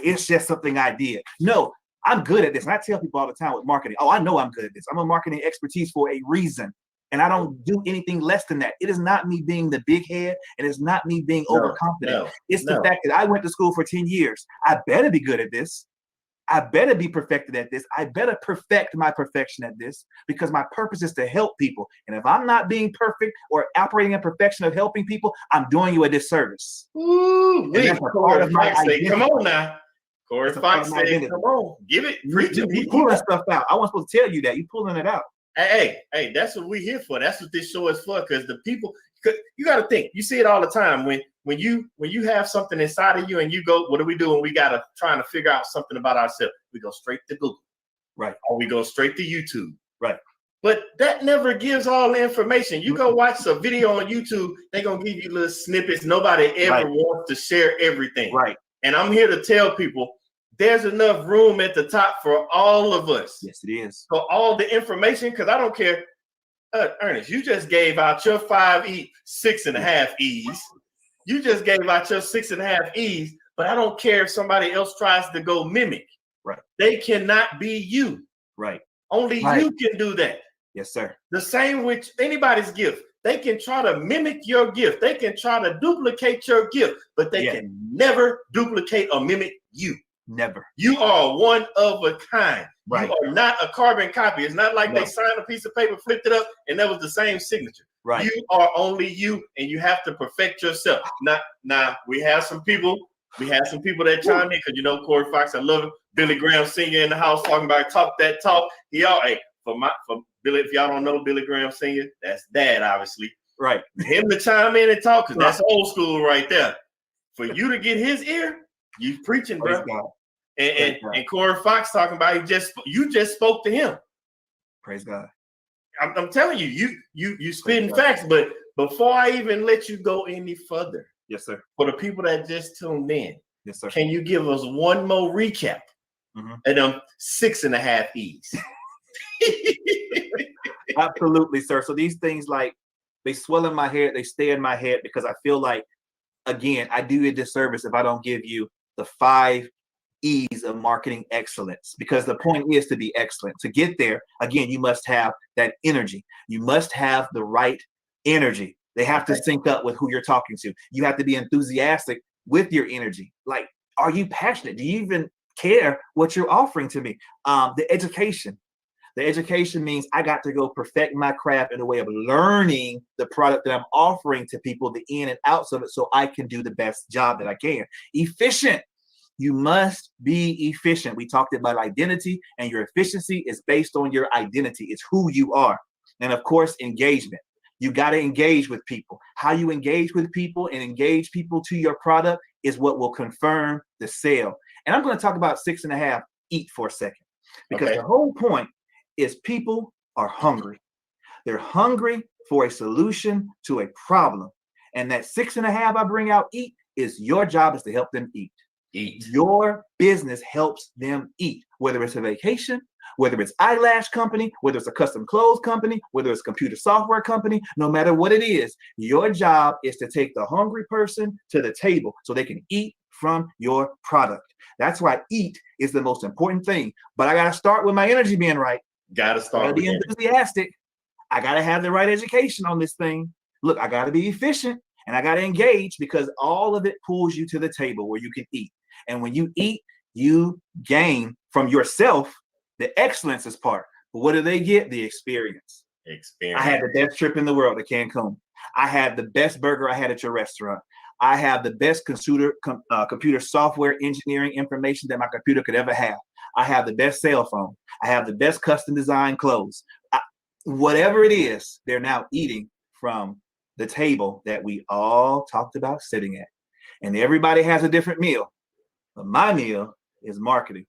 it's just something I did. No, I'm good at this. And I tell people all the time with marketing, oh, I know I'm good at this. I'm a marketing expertise for a reason. And I don't do anything less than that. It is not me being the big head, and it's not me being overconfident. It's the fact that I went to school for 10 years. I better be good at this. I better be perfected at this. I better perfect my perfection at this, because my purpose is to help people. And if I'm not being perfect or operating in perfection of helping people, I'm doing you a disservice. Ooh, Corey Fox say, come on now. Corey Fox said, come on, give it, preach it. You pulling stuff out. I wasn't supposed to tell you that. You pulling it out. Hey, that's what we're here for. That's what this show is for. Because the people, you got to think. You see it all the time when you have something inside of you and you go, what do we do when we got to trying to figure out something about ourselves? We go straight to Google, right? Or we go straight to YouTube, right? But that never gives all the information. You go watch a video on YouTube, they're gonna give you little snippets. Nobody ever wants to share everything, right? And I'm here to tell people, there's enough room at the top for all of us. Yes, it is. For all the information, because I don't care. Ernest, you just gave out your 6.5 E's. You just gave out your 6.5 E's, but I don't care if somebody else tries to go mimic. Right. They cannot be you. Right. Only you can do that. Yes, sir. The same with anybody's gift. They can try to mimic your gift. They can try to duplicate your gift, but they can never duplicate or mimic you. Never. You are one of a kind. Right. You are not a carbon copy. It's not like they signed a piece of paper, flipped it up, and that was the same signature. Right. You are only you, and you have to perfect yourself. Now we have some people that chime in, because you know Corey Fox, I love him. Billy Graham Sr. in the house talking about talk that talk. For Billy, if y'all don't know Billy Graham Sr., that's Dad, obviously. Right. Him to chime in and talk, because that's old school right there. For you to get his ear, you preaching, bro. And Corey Fox talking about you just spoke to him. Praise God. I'm telling you spitting facts, but before I even let you go any further, yes, sir. For the people that just tuned in, yes, sir. Can you give us one more recap of them 6.5 E's? Absolutely, sir. So these things, like, they swell in my head, they stay in my head, because I feel like, again, I do you a disservice if I don't give you the 5 E's of marketing excellence, because the point is to be excellent. To get there, again, you must have that energy. You must have the right energy. They have to sync up with who you're talking to. You have to be enthusiastic with your energy. Like, are you passionate? Do you even care what you're offering to me? The education means I got to go perfect my craft in a way of learning the product that I'm offering to people, the in and outs of it, so I can do the best job that I can. Efficient. You must be efficient. We talked about identity, and your efficiency is based on your identity. It's who you are. And of course, engagement. You got to engage with people. How you engage with people and engage people to your product is what will confirm the sale. And I'm going to talk about 6.5 eat for a second, because the whole point is people are hungry. They're hungry for a solution to a problem. And that 6.5 I bring out eat is your job is to help them eat. Your business helps them eat, whether it's a vacation, whether it's eyelash company, whether it's a custom clothes company, whether it's a computer software company, no matter what it is, your job is to take the hungry person to the table so they can eat from your product. That's why eat is the most important thing. But I got to start with my energy being right. Got to start with enthusiastic. I got to have the right education on this thing. Look, I got to be efficient and I got to engage, because all of it pulls you to the table where you can eat. And when you eat, you gain from yourself. The excellence is part. But what do they get? The experience. I had the best trip in the world to Cancun. I had the best burger I had at your restaurant. I have the best computer software engineering information that my computer could ever have. I have the best cell phone. I have the best custom design clothes. Whatever it is, they're now eating from the table that we all talked about sitting at. And everybody has a different meal. But my meal is marketing.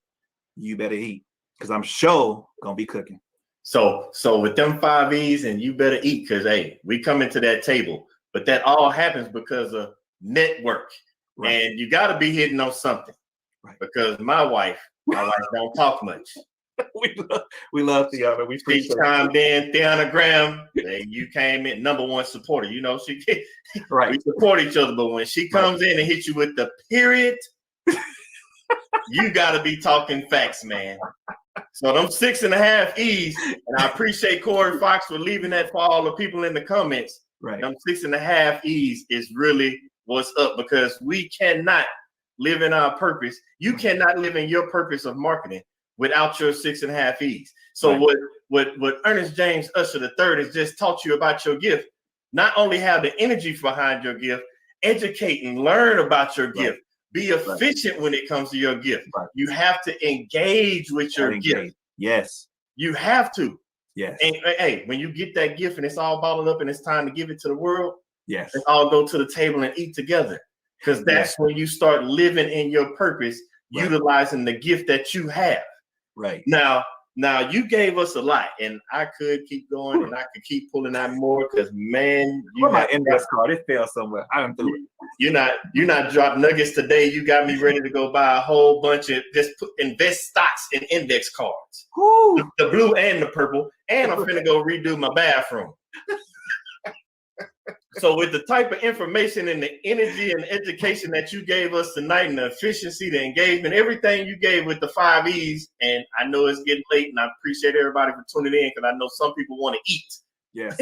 You better eat, because I'm sure gonna be cooking. So with them 5 E's, and you better eat, because hey, we come into that table. But that all happens because of network. Right. And you got to be hitting on something. Right. Because my wife don't talk much. we love Theana. She chimed in. Theana Graham, you came in #1 supporter. You know, right. We support each other, but when she comes in and hits you with the period, you got to be talking facts, man. So them 6.5 E's, and I appreciate Corey Fox for leaving that for all the people in the comments. Right. Them 6.5 E's is really what's up, because we cannot live in our purpose. You cannot live in your purpose of marketing without your 6.5 E's. So what Ernest James Usher III has just taught you about your gift, not only have the energy behind your gift, educate and learn about your gift. Be efficient when it comes to your gift. You have to engage with your gift. Yes. You have to. Yes. And hey, when you get that gift and it's all bottled up and it's time to give it to the world, yes, let's all go to the table and eat together. Because that's when you start living in your purpose, utilizing the gift that you have. Right. Now you gave us a lot, and I could keep going and I could keep pulling out more, because man, my index card, it fell somewhere. I didn't do it. You're not dropped nuggets today. You got me ready to go buy a whole bunch of invest stocks in index cards. The blue and the purple, and I'm finna go redo my bathroom. So with the type of information and the energy and education that you gave us tonight, and the efficiency, the engagement, everything you gave with the 5 E's, and I know it's getting late, and I appreciate everybody for tuning in, because I know some people want to eat. Yes.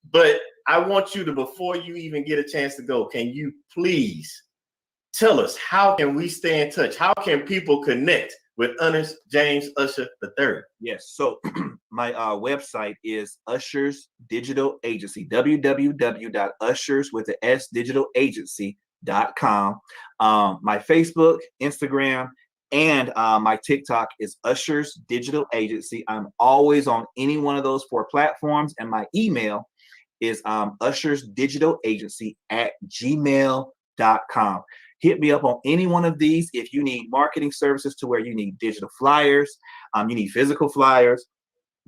But I want you to, before you even get a chance to go, can you please tell us, how can we stay in touch? How can people connect with Ernest James Usher III? Yes. So my website is Usher's Digital Agency, www.ushers.com. My Facebook, Instagram, and my TikTok is Usher's Digital Agency. I'm always on any one of those 4 platforms, and my email is ushersdigitalagency@gmail.com. Hit me up on any one of these if you need marketing services, to where you need digital flyers, you need physical flyers,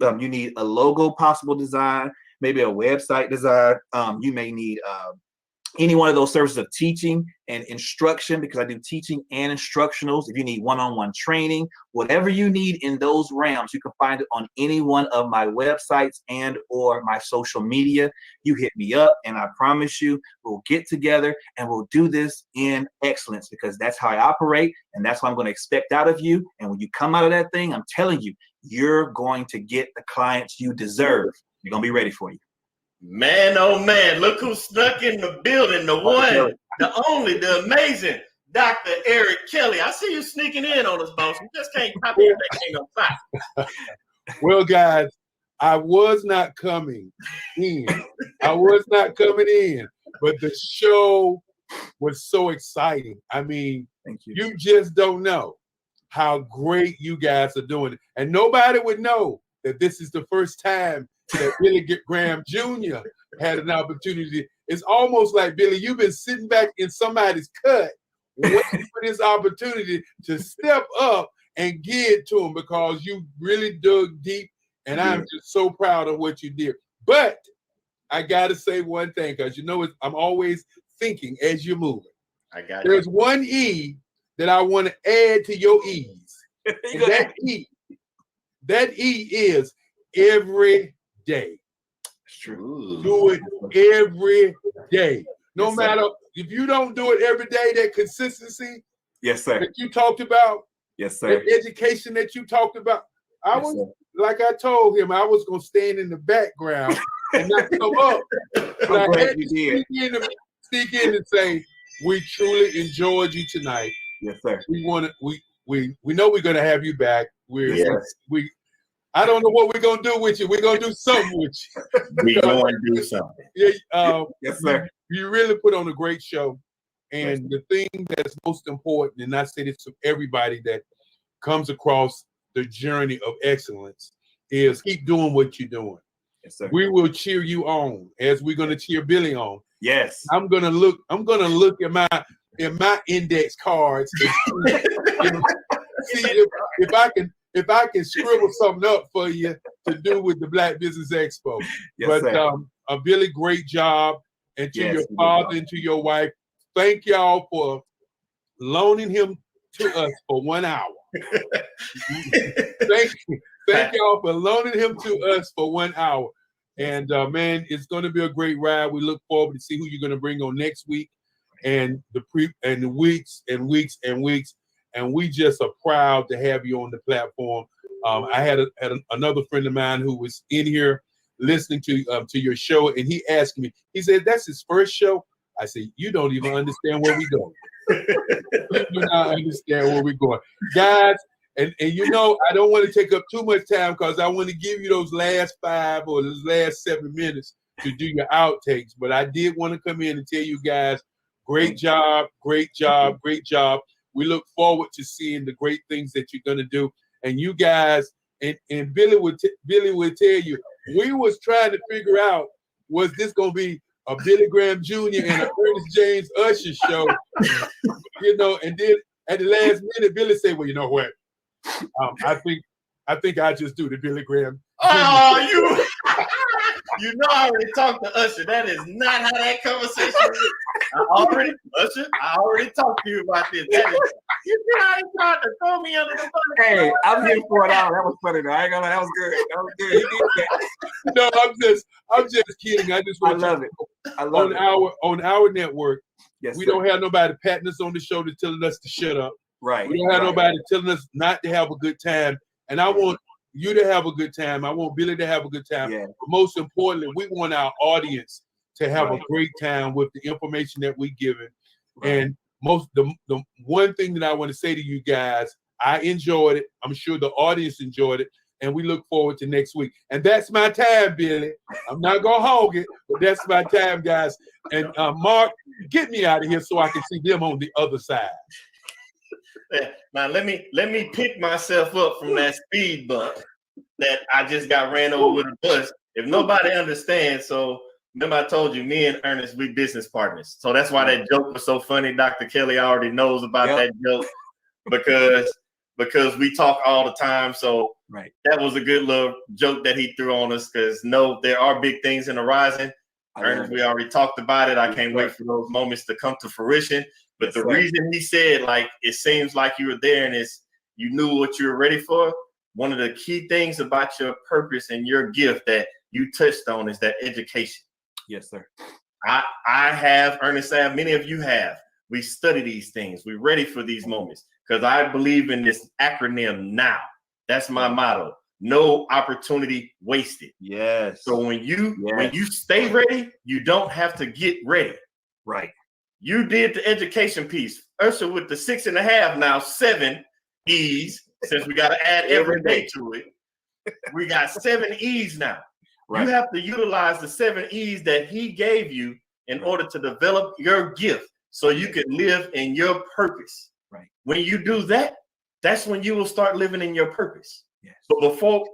you need a logo possible design, maybe a website design. You may need any one of those services of teaching and instruction, because I do teaching and instructionals. If you need one-on-one training, whatever you need in those realms, you can find it on any one of my websites and or my social media. You hit me up, and I promise you we'll get together and we'll do this in excellence, because that's how I operate, and that's what I'm going to expect out of you. And when you come out of that thing, I'm telling you, you're going to get the clients you deserve. You're going to be ready for you. Man, oh man, look who snuck in the building. The one, the only, the amazing Dr. Eric Kelly. I see you sneaking in on us, boss. You just can't pop in that thing on fire. Well, guys, I was not coming in. But the show was so exciting. I mean, thank you. You just don't know how great you guys are doing. And nobody would know that this is the first time that Billy Graham Jr. had an opportunity. It's almost like, Billy, you've been sitting back in somebody's cut waiting for this opportunity to step up and give it to him, because you really dug deep, and I'm just so proud of what you did. But I got to say one thing, because I'm always thinking as you're moving. I got There's you. one E that I want to add to your E's. And that E is every day. It's true. Ooh. Do it every day. No Yes, sir. matter if you don't do it every day, that consistency Yes, sir. that you talked about, Yes, sir. that education that you talked about. I Yes, was, sir. like I told him, I was going to stand in the background and not come up. But I'm I glad had you to did. sneak in and say, we truly enjoyed you tonight. Yes, sir. We know we're gonna have you back. Yes. I don't know what we're gonna do with you. We're gonna do something with you. We going to do something. Yeah, Yes, sir. you really put on a great show. And the thing that's most important, and I say this to everybody that comes across the journey of excellence, is keep doing what you're doing. Yes, sir. We will cheer you on, as we're gonna cheer Billy on. Yes. I'm gonna look at my index cards and see if I can scribble something up for you to do with the Black Business Expo. Yes, sir. Billy, great job, and to Yes, your you did. father and to your wife, thank y'all for loaning him to us for 1 hour. Thank y'all for loaning him to us for 1 hour. And man, it's going to be a great ride. We look forward to see who you're going to bring on next week, and the weeks and weeks and weeks. And we just are proud to have you on the platform. I had another friend of mine who was in here listening to your show, and he asked me. He said, "That's his first show." I said, "You don't even understand where we're going. You do not understand where we're going, guys." And I don't want to take up too much time, because I want to give you those last 5 or those last 7 minutes to do your outtakes. But I did want to come in and tell you guys, great job, great job, great job. We look forward to seeing the great things that you're going to do. And you guys, and Billy would tell you, we was trying to figure out, was this going to be a Billy Graham Jr. and a Ernest James Usher show? And then at the last minute, Billy said, "Well, you know what? I think I just do the Billy Graham." Oh, I already talked to Usher. That is not how that conversation went. I already talked to you about this. You already tried to throw me under the bus. Hey, I'm here for it out. That was funny though. I ain't gonna lie, that was good. That was good. He did that. No, I'm just kidding. I love it. I love it. On our network, yes, we sir. don't have nobody patting us on the shoulder telling us to shut up. Right. We don't have nobody telling us not to have a good time. And I want you to have a good time. I want Billy to have a good time. Yeah. But most importantly, we want our audience to have a great time with the information that we give it. Right. And the one thing that I want to say to you guys, I enjoyed it. I'm sure the audience enjoyed it. And we look forward to next week. And that's my time, Billy. I'm not going to hog it, but that's my time, guys. And Mark, get me out of here so I can see them on the other side. Now let me pick myself up from that speed bump that I just got ran over with a bus. If nobody understands, so remember I told you, me and Ernest, we business partners. So that's why that joke was so funny. Dr. Kelly already knows about that joke because we talk all the time. So that was a good little joke that he threw on us, because there are big things in the horizon. Ernest, we already talked about it. I can't wait for those moments to come to fruition. But the reason he said, like, it seems like you were there and you knew what you were ready for, one of the key things about your purpose and your gift that you touched on is that education. Yes, sir. I have, Ernest have, many of you have. We study these things. We're ready for these moments, because I believe in this acronym NOW. That's my motto. No opportunity wasted. Yes. So when you stay ready, you don't have to get ready. Right. You did the education piece. Usher with the 6.5, now 7 E's, since we got to add every day to it. We got 7 E's now. Right. You have to utilize the 7 E's that he gave you in order to develop your gift so you can live in your purpose. Right. When you do that, that's when you will start living in your purpose. Yes. But before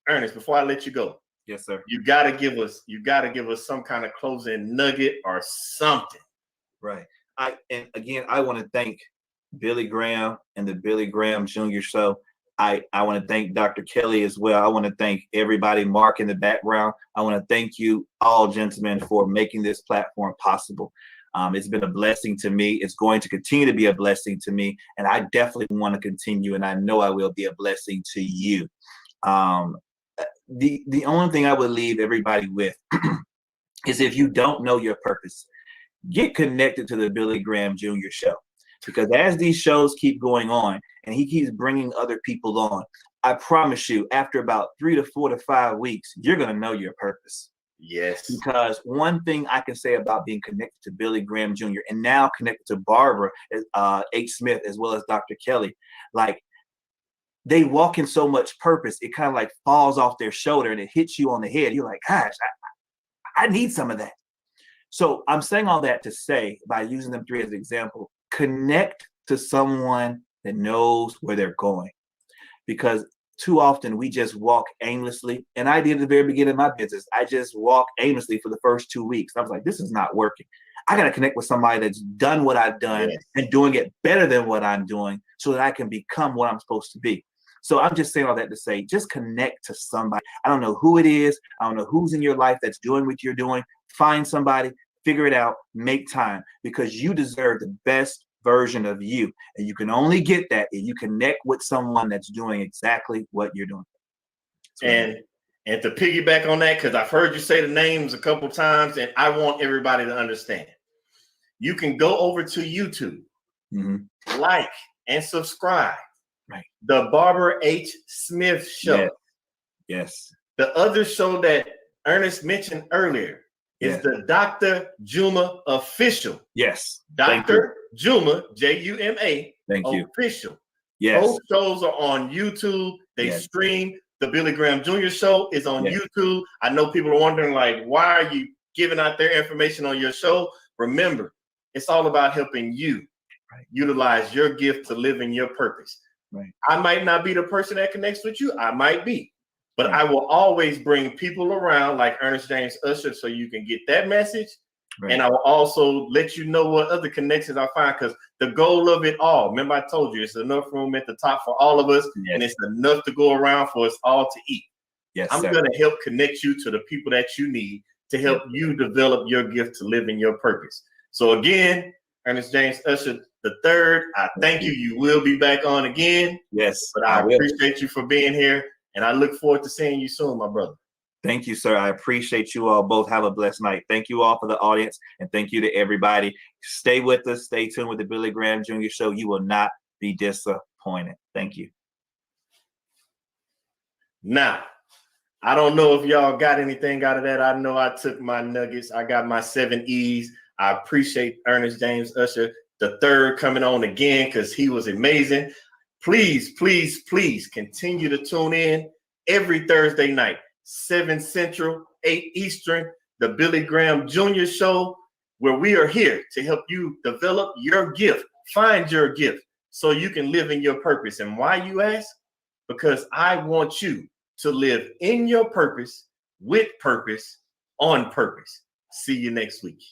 I let you go, Yes, sir. You got to give us some kind of closing nugget or something. Right. And again, I want to thank Billy Graham and the Billy Graham Jr. Show. I want to thank Dr. Kelly as well. I want to thank everybody, Mark in the background. I want to thank you all, gentlemen, for making this platform possible. It's been a blessing to me. It's going to continue to be a blessing to me. And I definitely want to continue. And I know I will be a blessing to you. The only thing I would leave everybody with is, if you don't know your purpose, get connected to the Billy Graham Jr. Show. Because as these shows keep going on and he keeps bringing other people on, I promise you, after about 3 to 4 to 5 weeks, you're going to know your purpose. Yes. Because one thing I can say about being connected to Billy Graham Jr. and now connected to Barbara H. Smith, as well as Dr. Kelly, like, they walk in so much purpose, it kind of like falls off their shoulder and it hits you on the head. You're like, gosh, I need some of that. So I'm saying all that to say, by using them three as an example, connect to someone that knows where they're going. Because too often we just walk aimlessly. And I did at the very beginning of my business. I just walked aimlessly for the first 2 weeks. I was like, this is not working. I got to connect with somebody that's done what I've done and doing it better than what I'm doing, so that I can become what I'm supposed to be. So I'm just saying all that to say, just connect to somebody. I don't know who it is. I don't know who's in your life that's doing what you're doing. Find somebody, figure it out, make time, because you deserve the best version of you. And you can only get that if you connect with someone that's doing exactly what you're doing. And to piggyback on that, because I've heard you say the names a couple times, and I want everybody to understand. You can go over to YouTube, like and subscribe. Right. The Barbara H. Smith Show. Yes. The other show that Ernest mentioned earlier is the Dr. Juma Official. Yes. Dr. Juma, Juma. Thank you. Official. Yes. Both shows are on YouTube. They stream. The Billy Graham Jr. Show is on YouTube. I know people are wondering, like, why are you giving out their information on your show? Remember, it's all about helping you utilize your gift to live in your purpose. Right. I might not be the person that connects with you. I might be. But I will always bring people around like Ernest James Usher so you can get that message. Right. And I will also let you know what other connections I find, because the goal of it all, remember I told you, it's enough room at the top for all of us, and it's enough to go around for us all to eat. Yes, I'm going to help connect you to the people that you need to help you develop your gift to live in your purpose. So again, Ernest James Usher III, I thank you. You will be back on again. Yes. But I appreciate you for being here, and I look forward to seeing you soon, my brother. Thank you, sir. I appreciate you all both. Have a blessed night. Thank you all for the audience, and thank you to everybody. Stay with us. Stay tuned with the Billy Graham Jr. Show. You will not be disappointed. Thank you. Now, I don't know if y'all got anything out of that. I know I took my nuggets. I got my 7 E's. I appreciate Ernest James Usher III coming on again, because he was amazing. Please, please, please continue to tune in every Thursday night, 7 Central, 8 Eastern, the Billy Graham Jr. Show, where we are here to help you develop your gift, find your gift, so you can live in your purpose. And why, you ask? Because I want you to live in your purpose, with purpose, on purpose. See you next week.